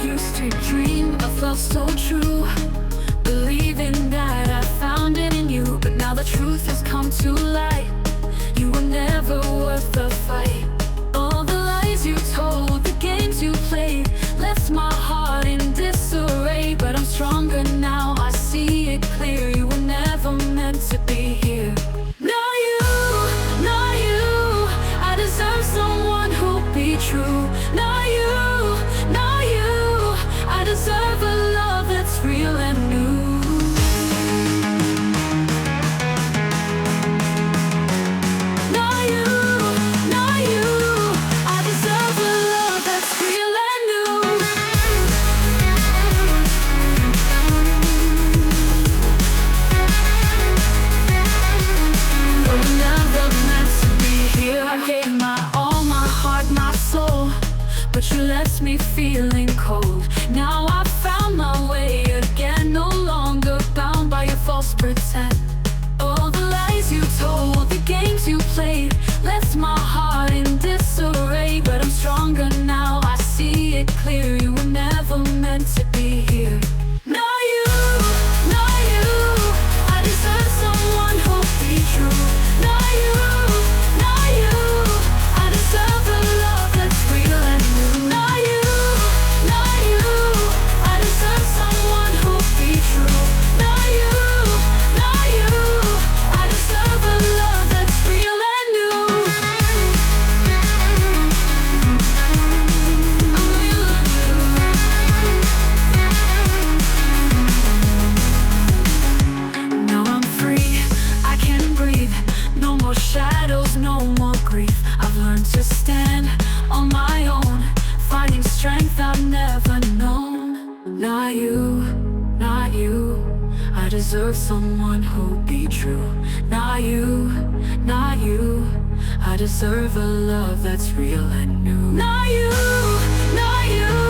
used to dream of love so true, believing that I found it in you. But now the truth has come to light. You were never worth the fight. All the lies you told, the games you played, left my heart in disarray. But I'm stronger now, I see it clear. You were never meant to be here. Not you, not you. I deserve someone who'll be true. Not you, not you. I deserve a love that's real and new. Not you, not you. I deserve a love that's real and new. You were never meant to be here. I gave my all, my heart, my soul, but you left me feeling cold. Now I've found my way again, no longer bound by your false pretend. All the lies you told, the games you played, left my heart in disarray. But I'm stronger now, I see it clear. You were never meant to be here. Not you, not you. I deserve someone who'll be true. Not you, not you. I deserve a love that's real and new. Not you, not you. I deserve someone who'll be true. Not you, not you. I deserve a love that's real and new. Now I'm free, I can breathe. No more shadows, no more grief. I've learned to stand on my own, finding strength I've never known. Not you, not you. I deserve someone who'll be true. Not you, not you. I deserve a love that's real and new. Not you, not you.